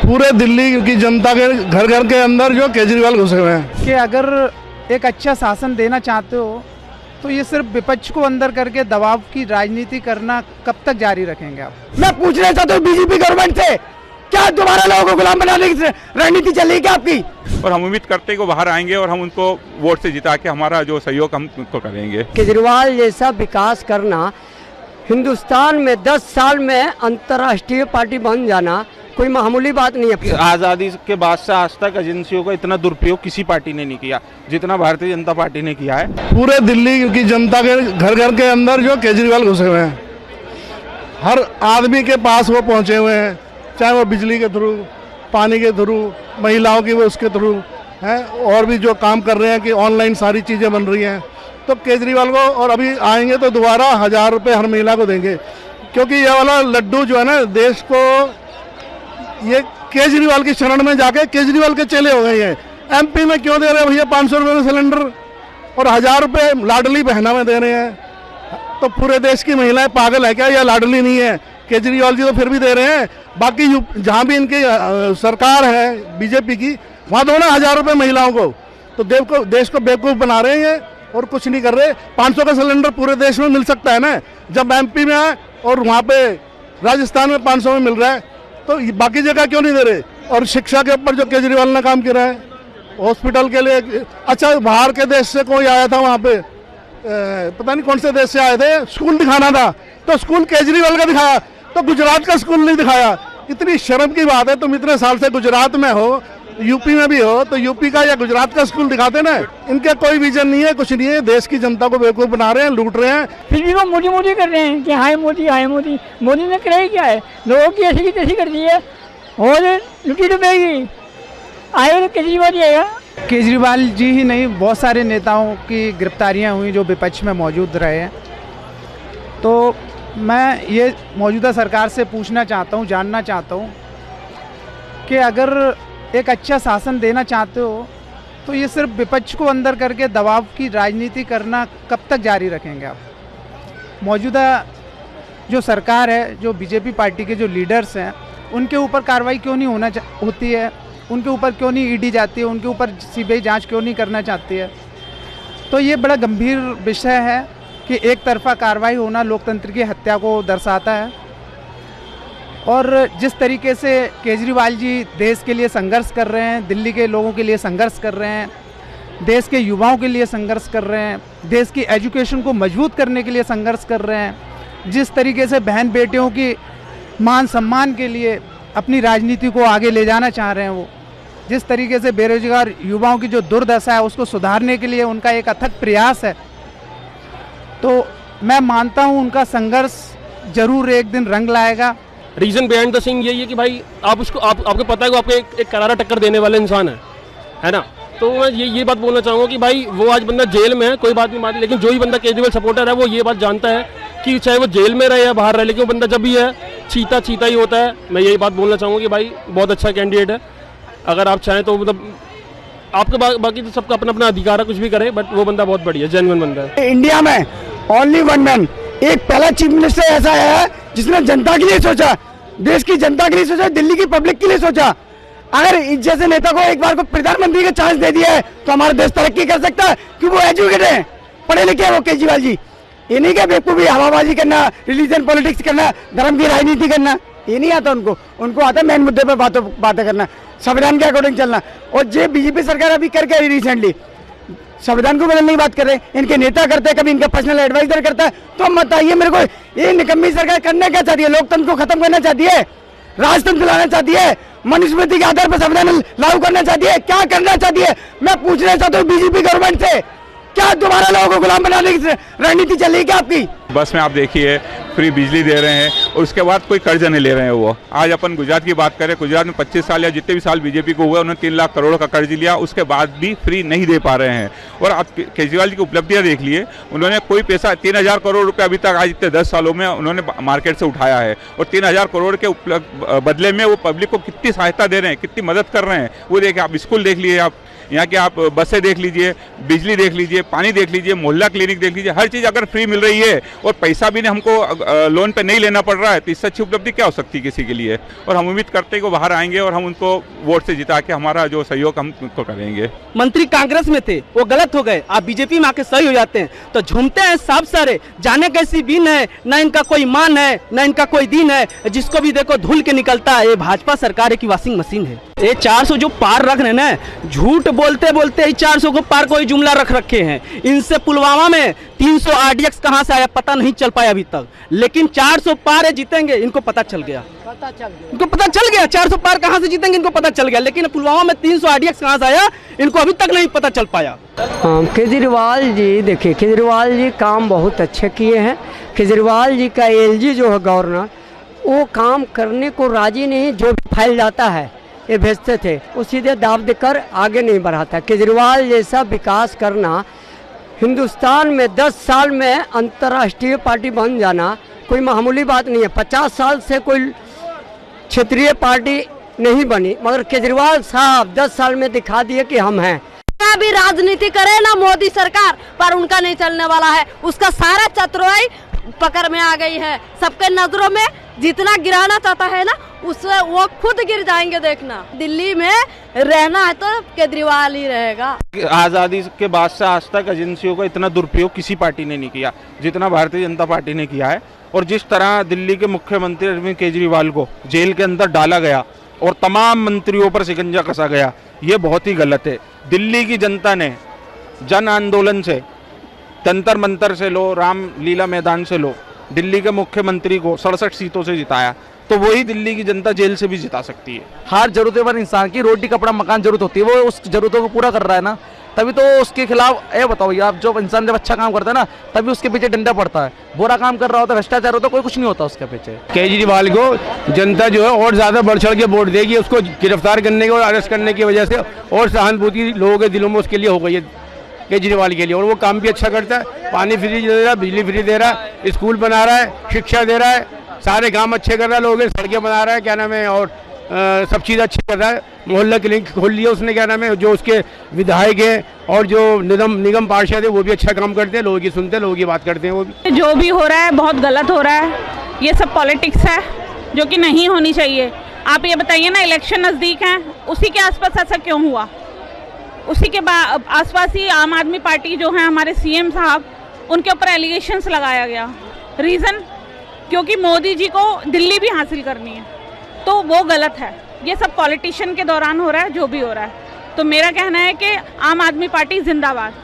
पूरे दिल्ली की जनता के घर घर के अंदर जो केजरीवाल घुसे हुए हैं कि अगर एक अच्छा शासन देना चाहते हो तो ये सिर्फ विपक्ष को अंदर करके दबाव की राजनीति करना कब तक जारी रखेंगे आप? मैं पूछना चाहता हूँ बीजेपी गवर्नमेंट से, क्या दोबारा लोगों को गुलाम बनाने की रणनीति चल रही है क्या आपकी? और हम उम्मीद करते हैं कि वो बाहर आएंगे और हम उनको वोट से जिता के हमारा जो सहयोग हम उनको करेंगे। केजरीवाल जैसा विकास करना, हिंदुस्तान में 10 साल में अंतर्राष्ट्रीय पार्टी बन जाना कोई मामूली बात नहीं है। आज़ादी के बाद से आज तक एजेंसियों का इतना दुरुपयोग किसी पार्टी ने नहीं किया जितना भारतीय जनता पार्टी ने किया है। पूरे दिल्ली की जनता के घर घर के अंदर जो केजरीवाल घुसे हुए हैं, हर आदमी के पास वो पहुंचे हुए हैं, चाहे वो बिजली के थ्रू, पानी के थ्रू, महिलाओं की वो उसके थ्रू हैं, और भी जो काम कर रहे हैं कि ऑनलाइन सारी चीज़ें बन रही हैं। तो केजरीवाल को, और अभी आएंगे तो दोबारा 1000 रुपये हर महिला को देंगे, क्योंकि ये वाला लड्डू जो है ना देश को, ये केजरीवाल की शरण में जाके केजरीवाल के चेले हो गए हैं। एमपी में क्यों दे रहे हैं भैया 500 रुपये में सिलेंडर, और 1000 रुपये लाडली बहना में दे रहे हैं? तो पूरे देश की महिलाएं पागल है क्या, या लाडली नहीं है? केजरीवाल जी तो फिर भी दे रहे हैं। बाकी जहाँ भी इनकी सरकार है बीजेपी की, वहाँ दो ना 1000 रुपये महिलाओं को। तो देश को बेवकूफ़ बना रहे हैं और कुछ नहीं कर रहे। 500 का सिलेंडर पूरे देश में मिल सकता है ना, जब एमपी में है और वहाँ पे राजस्थान में 500 में मिल रहा है, तो बाकी जगह क्यों नहीं दे रहे? और शिक्षा के ऊपर जो केजरीवाल ने काम किया है, हॉस्पिटल के लिए, अच्छा बाहर के देश से कोई आया था वहाँ पे, पता नहीं कौन से देश से आए थे, स्कूल दिखाना था, तो स्कूल केजरीवाल का दिखाया, तो गुजरात का स्कूल नहीं दिखाया। इतनी शर्म की बात है, तुम इतने साल से गुजरात में हो, यूपी में भी हो, तो यूपी का या गुजरात का स्कूल दिखाते ना। इनके कोई विजन नहीं है, कुछ नहीं है, देश की जनता को बेवकूफ़ बना रहे हैं, लूट रहे हैं। फिर भी वो मोदी मोदी कर रहे हैं कि हाय मोदी हाय मोदी। मोदी ने कराई क्या है? लोगों की ऐसी की तैसी कर दी है और लुटी डुबेगी। आए तो केजरीवाल ही आएगा। केजरीवाल जी ही नहीं, बहुत सारे नेताओं की गिरफ्तारियां हुई जो विपक्ष में मौजूद रहे हैं। तो मैं ये मौजूदा सरकार से पूछना चाहता हूँ, जानना चाहता हूँ कि अगर एक अच्छा शासन देना चाहते हो तो ये सिर्फ विपक्ष को अंदर करके दबाव की राजनीति करना कब तक जारी रखेंगे आप? मौजूदा जो सरकार है, जो बीजेपी पार्टी के जो लीडर्स हैं, उनके ऊपर कार्रवाई क्यों नहीं होती है? उनके ऊपर क्यों नहीं ईडी जाती है? उनके ऊपर सीबीआई जांच क्यों नहीं करना चाहती है? तो ये बड़ा गंभीर विषय है कि एक तरफा कार्रवाई होना लोकतंत्र की हत्या को दर्शाता है। और जिस तरीके से केजरीवाल जी देश के लिए संघर्ष कर रहे हैं, दिल्ली के लोगों के लिए संघर्ष कर रहे हैं, देश के युवाओं के लिए संघर्ष कर रहे हैं, देश की एजुकेशन को मजबूत करने के लिए संघर्ष कर रहे हैं, जिस तरीके से बहन बेटियों की मान सम्मान के लिए अपनी राजनीति को आगे ले जाना चाह रहे हैं, वो जिस तरीके से बेरोजगार युवाओं की जो दुर्दशा है उसको सुधारने के लिए उनका एक अथक प्रयास है, तो मैं मानता हूँ उनका संघर्ष जरूर एक दिन रंग लाएगा। रीजन बिहाइंड द सीन यही है कि भाई आप उसको आपको पता है कि आपको एक करारा टक्कर देने वाला इंसान है ना। तो मैं ये बात बोलना चाहूँगा कि भाई वो आज बंदा जेल में है, कोई बात नहीं मानी, लेकिन जो भी बंदा केजरीवाल सपोर्टर है वो ये बात जानता है कि चाहे वो जेल में रहे या बाहर रहे, लेकिन वो बंदा जब भी है चीता ही होता है। मैं यही बात बोलना चाहूँगा कि भाई बहुत अच्छा कैंडिडेट है। अगर आप चाहें तो मतलब आपके बाकी तो सबका अपना अपना अधिकार है, कुछ भी करे, बट वो बंदा बहुत बढ़िया जेन्युइन बंदा है। इंडिया में ओनली वन मैन, एक पहला चीफ मिनिस्टर ऐसा है जिसने जनता के लिए सोचा, देश की जनता के लिए सोचा, दिल्ली की पब्लिक के लिए सोचा। अगर इस जैसे नेता को एक बार को प्रधानमंत्री का चांस दे दिया है तो हमारा देश तरक्की कर सकता है, क्योंकि वो एजुकेटेड है, पढ़े लिखे हैं वो केजरीवाल जी। ये नहीं क्या बेवकूफी हवाबाजी करना, रिलीजन पॉलिटिक्स करना, धर्म की राजनीति करना, ये नहीं आता उनको आता मेन मुद्दे पर बातें करना, संविधान के अकॉर्डिंग चलना। और जो बीजेपी सरकार अभी करके आई रिसेंटली, संविधान को बदलने की बात कर रहे हैं, इनके नेता करते हैं, कभी इनका पर्सनल एडवाइजर करता है। तो हम बताइए मेरे को, ये निकम्मी सरकार करना क्या चाहती है? लोकतंत्र को खत्म करना चाहती है, राजतंत्र लाना चाहती है, मनुस्मृति के आधार पर संविधान लागू करना चाहती है, क्या करना चाहती है? मैं पूछना चाहता हूँ बीजेपी गवर्नमेंट से, क्या दोबारा लोगों को गुलाम बनाने की रणनीति चल रही है क्या आपकी? बस में आप देखिए फ्री बिजली दे रहे हैं और उसके बाद कोई कर्ज नहीं ले रहे हैं। वो आज अपन गुजरात की बात करें, गुजरात में 25 साल या जितने भी साल बीजेपी को हुए उन्होंने 3 लाख करोड़ का कर्ज लिया, उसके बाद भी फ्री नहीं दे पा रहे हैं। और आप केजरीवाल जी की उपलब्धियां देख लिए, उन्होंने कोई पैसा 3000 करोड़ रुपये अभी तक आज इतने 10 सालों में उन्होंने मार्केट से उठाया है, और 3000 करोड़ के बदले में वो पब्लिक को कितनी सहायता दे रहे हैं, कितनी मदद कर रहे हैं। वो देखिए, आप स्कूल देख लिए, आप यहाँ के आप बसें देख लीजिए, बिजली देख लीजिए, पानी देख लीजिए, मोहल्ला क्लिनिक देख लीजिए, हर चीज़ अगर फ्री मिल रही है और पैसा भी हमको लोन पे नहीं लेना पड़ रहा है तो इससे अच्छी उपलब्धि क्या हो सकती है किसी के लिए। और हम उम्मीद करते हैं कि वो बाहर आएंगे और हम उनको वोट से जिता के हमारा जो सहयोग हम उनको करेंगे। मंत्री कांग्रेस में थे, वो गलत हो गए, आप बीजेपी में आके सही हो जाते हैं तो झूमते हैं सब सारे, जाने कैसी बीन है, ना इनका कोई मान है ना इनका कोई दीन है, जिसको भी देखो धुल के निकलता है। ये भाजपा सरकार की वॉशिंग मशीन है। ये 400 जो पार रख रहे हैं ना, झूठ बोलते बोलते 400 को पार कोई जुमला रख रखे हैं। इनसे पुलवामा में 300 RDX कहां से आया पता नहीं चल पाया अभी तक, लेकिन 400 पार है जीतेंगे, इनको पता चल गया, इनको पता चल गया 400 पार कहां से जीतेंगे इनको पता चल गया, लेकिन पुलवामा में 300 RDX कहां से आया इनको अभी तक नहीं पता चल पाया। केजरीवाल जी, देखिए केजरीवाल जी काम बहुत अच्छे किए हैं। केजरीवाल जी का LG जो है गवर्नर, वो काम करने को राजी नहीं, जो भी फाइल जाता है ये भेजते थे, वो सीधे दाब देकर आगे नहीं बढ़ाता। केजरीवाल जैसा विकास करना, हिंदुस्तान में 10 साल में अंतर्राष्ट्रीय पार्टी बन जाना कोई मामूली बात नहीं है। 50 साल से कोई क्षेत्रीय पार्टी नहीं बनी, मगर केजरीवाल साहब 10 साल में दिखा दिए कि हम हैं। भी राजनीति करे ना मोदी सरकार, पर उनका नहीं चलने वाला है। उसका सारा चतुराई पकड़ में आ गई है, सबके नजरों में जितना गिराना चाहता है ना उससे वो खुद गिर जाएंगे। देखना, दिल्ली में रहना है तो केजरीवाल ही रहेगा। आज़ादी के बाद से आज तक एजेंसियों का इतना दुरुपयोग किसी पार्टी ने नहीं किया जितना भारतीय जनता पार्टी ने किया है। और जिस तरह दिल्ली के मुख्यमंत्री अरविंद केजरीवाल को जेल के अंदर डाला गया और तमाम मंत्रियों पर शिकंजा कसा गया, ये बहुत ही गलत है। दिल्ली की जनता ने जन आंदोलन से, जंतर मंतर से लो, रामलीला मैदान से लो, दिल्ली के मुख्यमंत्री को 67 सीटों से जिताया, तो वही दिल्ली की जनता जेल से भी जिता सकती है। हर जरूरतमंद इंसान की रोटी कपड़ा मकान जरूरत होती है, वो उस जरूरतों को पूरा कर रहा है ना, तभी तो उसके खिलाफ। ये बताओ आप, जो इंसान जब अच्छा काम करता है ना तभी उसके पीछे डंडा पड़ता है, बुरा काम कर रहा होता है, भ्रष्टाचार होता है, कोई कुछ नहीं होता उसके पीछे। केजरीवाल को जनता जो है और ज्यादा बढ़ चढ़ के वोट देगी, उसको गिरफ्तार करने के और अरेस्ट करने की वजह से और सहानुभूति लोगों के दिलों में उसके लिए हो गई है केजरीवाल के लिए। और वो काम भी अच्छा करता है, पानी फ्री दे रहा है, बिजली फ्री दे रहा है, स्कूल बना रहा है, शिक्षा दे रहा है, सारे काम अच्छे कर रहा है, लोगों की सड़कें बना रहा है, क्या नाम है, और सब चीज़ अच्छी कर रहा है। मोहल्ला क्लिनिक खोल लिया उसने, क्या नाम है, जो उसके विधायक हैं और जो निगम पार्षद है वो भी अच्छा काम करते हैं, लोगों की सुनते हैं, लोगों की बात करते हैं। वो भी जो भी हो रहा है बहुत गलत हो रहा है, ये सब पॉलिटिक्स है जो कि नहीं होनी चाहिए। आप ये बताइए ना, इलेक्शन नज़दीक हैं, उसी के आसपास ऐसा क्यों हुआ? उसी के आसपास ही आम आदमी पार्टी जो है, हमारे CM साहब, उनके ऊपर एलिगेशंस लगाया गया। रीज़न क्योंकि मोदी जी को दिल्ली भी हासिल करनी है, तो वो गलत है। ये सब पॉलिटिशियन के दौरान हो रहा है, जो भी हो रहा है। तो मेरा कहना है कि आम आदमी पार्टी जिंदाबाद।